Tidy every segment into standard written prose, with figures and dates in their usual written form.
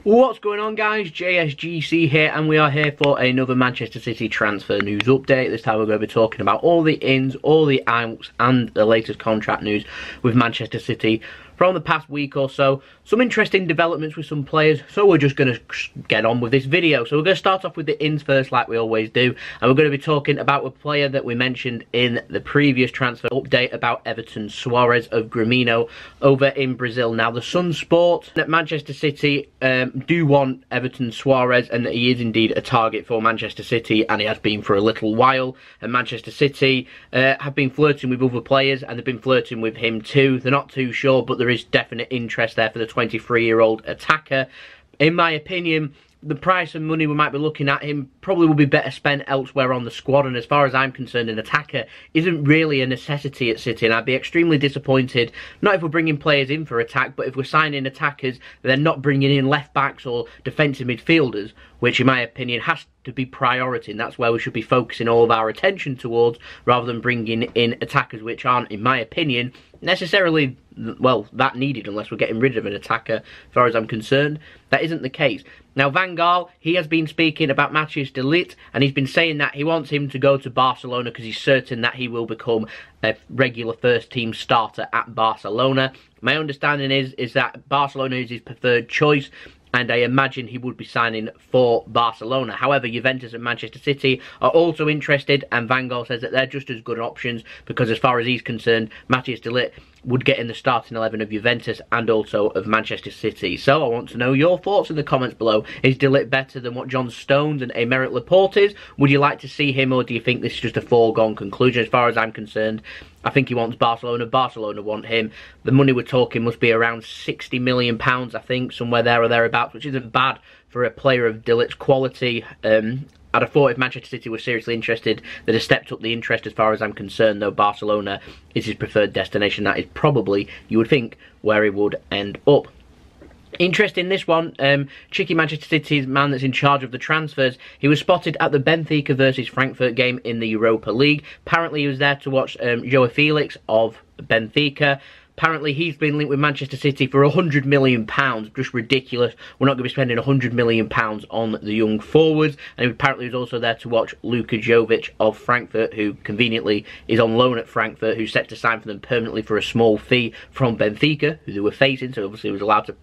What's going on, guys? JSGC here, and we are here for another Manchester City transfer news update. This time we're going to be talking about all the ins, all the outs, and the latest contract news with Manchester City from the past week or so. Some interesting developments with some players, so we're just going to get on with this video. So we're going to start off with the ins first, like we always do, and we're going to be talking about a player that we mentioned in the previous transfer update about Everton Soares of Gremio over in Brazil. Now, the Sun Sport at Manchester City do want Everton Suarez, and he is indeed a target for Manchester City, and he has been for a little while. And Manchester City have been flirting with other players, and they've been flirting with him too. They're not too sure, but there is definite interest there for the 23-year-old attacker. In my opinion, the price and money we might be looking at him probably will be better spent elsewhere on the squad, and as far as I'm concerned, an attacker isn't really a necessity at City, and I'd be extremely disappointed, not if we're bringing players in for attack, but if we're signing attackers, they're not bringing in left-backs or defensive midfielders, which in my opinion has to be priority, and that's where we should be focusing all of our attention towards, rather than bringing in attackers which aren't, in my opinion, necessarily, well, that needed, unless we're getting rid of an attacker. As far as I'm concerned, that isn't the case. Now, Van Gaal, he has been speaking about Matthijs de Ligt, and he's been saying that he wants him to go to Barcelona because he's certain that he will become a regular first-team starter at Barcelona. My understanding is that Barcelona is his preferred choice, and I imagine he would be signing for Barcelona. However, Juventus and Manchester City are also interested, and Van Gaal says that they're just as good options because, as far as he's concerned, Matthijs de Ligt would get in the starting 11 of Juventus and also of Manchester City. So I want to know your thoughts in the comments below. Is de Ligt better than what John Stones and Aymeric Laporte is? Would you like to see him, or do you think this is just a foregone conclusion? As far as I'm concerned, I think he wants Barcelona. Barcelona want him. The money we're talking must be around £60 million, I think, somewhere there or thereabouts, which isn't bad for a player of de Ligt's quality. I'd have thought if Manchester City were seriously interested, they'd have stepped up the interest. As far as I'm concerned, though, Barcelona is his preferred destination. That is probably, you would think, where he would end up. Interesting, this one, Chicky, Manchester City's man that's in charge of the transfers, he was spotted at the Benfica versus Frankfurt game in the Europa League. Apparently he was there to watch Joao Felix of Benfica. Apparently he's been linked with Manchester City for £100 million. Just ridiculous. We're not going to be spending £100 million on the young forwards. And apparently he was also there to watch Luka Jovic of Frankfurt, who conveniently is on loan at Frankfurt, who's set to sign for them permanently for a small fee from Benfica, who they were facing, so obviously he was allowed to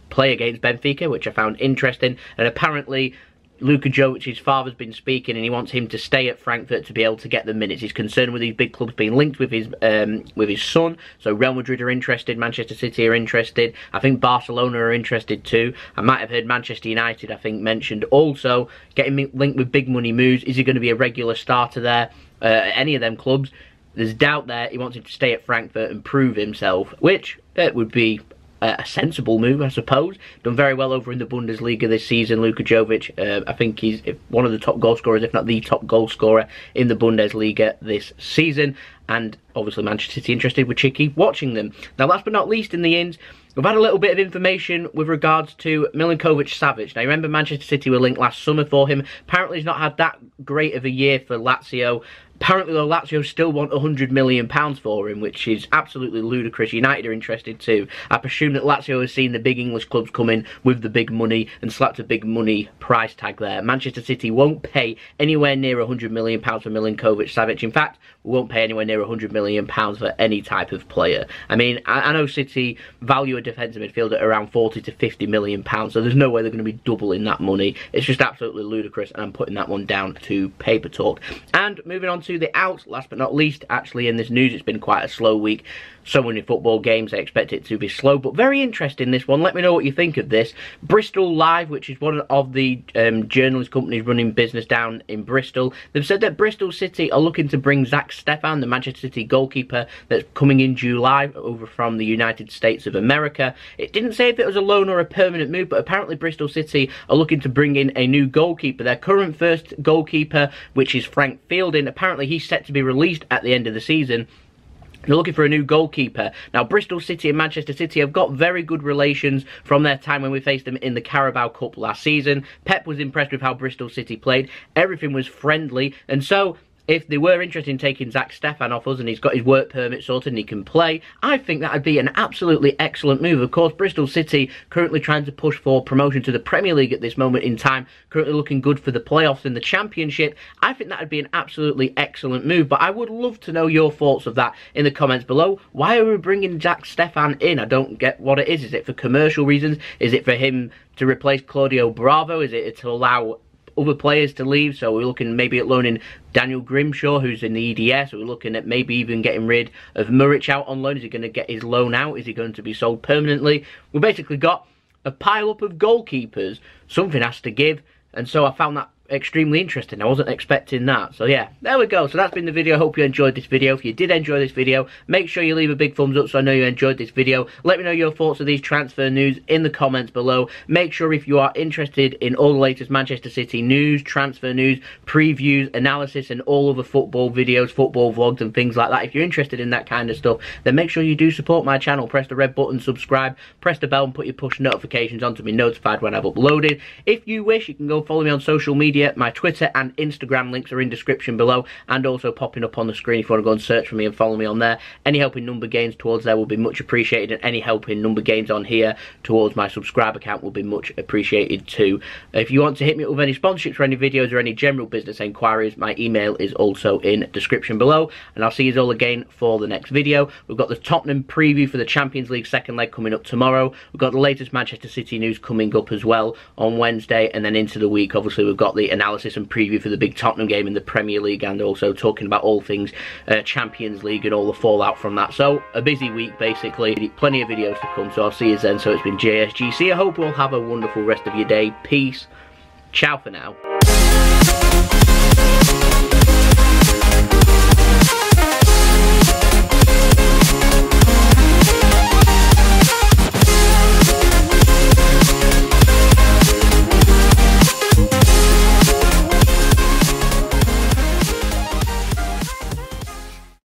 play against Benfica, which I found interesting. And apparently Luka Jovic's father's been speaking, and he wants him to stay at Frankfurt to be able to get the minutes. He's concerned with these big clubs being linked with his son. So Real Madrid are interested, Manchester City are interested. I think Barcelona are interested too. I might have heard Manchester United, I think, mentioned also getting linked with big money moves. Is he going to be a regular starter there at any of them clubs? There's doubt there. He wants him to stay at Frankfurt and prove himself, which would be a sensible move, I suppose. Done very well over in the Bundesliga this season, Luka Jovic. I think he's one of the top goal scorers, if not the top goal scorer in the Bundesliga this season. And obviously Manchester City interested with Chicky watching them. Now, last but not least in the ins, we've had a little bit of information with regards to Milinkovic-Savic. Now, you remember Manchester City were linked last summer for him. Apparently he's not had that great of a year for Lazio. Apparently, though, Lazio still want £100 million for him, which is absolutely ludicrous. United are interested too. I presume that Lazio has seen the big English clubs come in with the big money and slapped a big money price tag there. Manchester City won't pay anywhere near £100 million for Milinkovic-Savic. In fact, we won't pay anywhere near £100 million for any type of player. I mean, I know City value a defensive midfielder at around £40 to £50 million, so there's no way they're going to be doubling that money. It's just absolutely ludicrous, and I'm putting that one down to paper talk. And moving on to the outs, last but not least, actually in this news, it's been quite a slow week. So many football games, I expect it to be slow, but very interesting, this one. Let me know what you think of this. Bristol Live, which is one of the journalist companies running business down in Bristol, they've said that Bristol City are looking to bring Zack Steffen, the Manchester City goalkeeper that's coming in July over from the United States of America. It didn't say if it was a loan or a permanent move, but apparently Bristol City are looking to bring in a new goalkeeper. Their current first goalkeeper, which is Frank Fielding, apparently he's set to be released at the end of the season. They're looking for a new goalkeeper. Now, Bristol City and Manchester City have got very good relations from their time when we faced them in the Carabao Cup last season. Pep was impressed with how Bristol City played. Everything was friendly. And so if they were interested in taking Zack Steffen off us and he's got his work permit sorted and he can play, I think that would be an absolutely excellent move. Of course, Bristol City currently trying to push for promotion to the Premier League at this moment in time, currently looking good for the playoffs in the Championship. I think that would be an absolutely excellent move, but I would love to know your thoughts of that in the comments below. Why are we bringing Zack Steffen in? I don't get what it is. Is it for commercial reasons? Is it for him to replace Claudio Bravo? Is it to allow other players to leave? So we're looking maybe at loaning Daniel Grimshaw, who's in the EDS. We're looking at maybe even getting rid of Muric out on loan. Is he going to get his loan out? Is he going to be sold permanently? We've basically got a pile up of goalkeepers. Something has to give, and so I found that extremely interesting. I wasn't expecting that. So yeah, there we go. So that's been the video. Hope you enjoyed this video. If you did enjoy this video, make sure you leave a big thumbs up so I know you enjoyed this video. Let me know your thoughts of these transfer news in the comments below. Make sure if you are interested in all the latest Manchester City news, transfer news, previews, analysis and all other football videos, football vlogs and things like that, if you're interested in that kind of stuff, then make sure you do support my channel. Press the red button, subscribe, press the bell and put your push notifications on to be notified when I've uploaded. If you wish, you can go follow me on social media. My Twitter and Instagram links are in description below and also popping up on the screen if you want to go and search for me and follow me on there. Any help in number gains towards there will be much appreciated, and any help in number gains on here towards my subscribe account will be much appreciated too. If you want to hit me up with any sponsorships for any videos or any general business enquiries, my email is also in description below, and I'll see you all again for the next video. We've got the Tottenham preview for the Champions League second leg coming up tomorrow. We've got the latest Manchester City news coming up as well on Wednesday, and then into the week obviously we've got the analysis and preview for the big Tottenham game in the Premier League, and also talking about all things Champions League and all the fallout from that. So a busy week basically, plenty of videos to come, so I'll see you then. So it's been JSGC. I hope you all have a wonderful rest of your day. Peace. Ciao for now.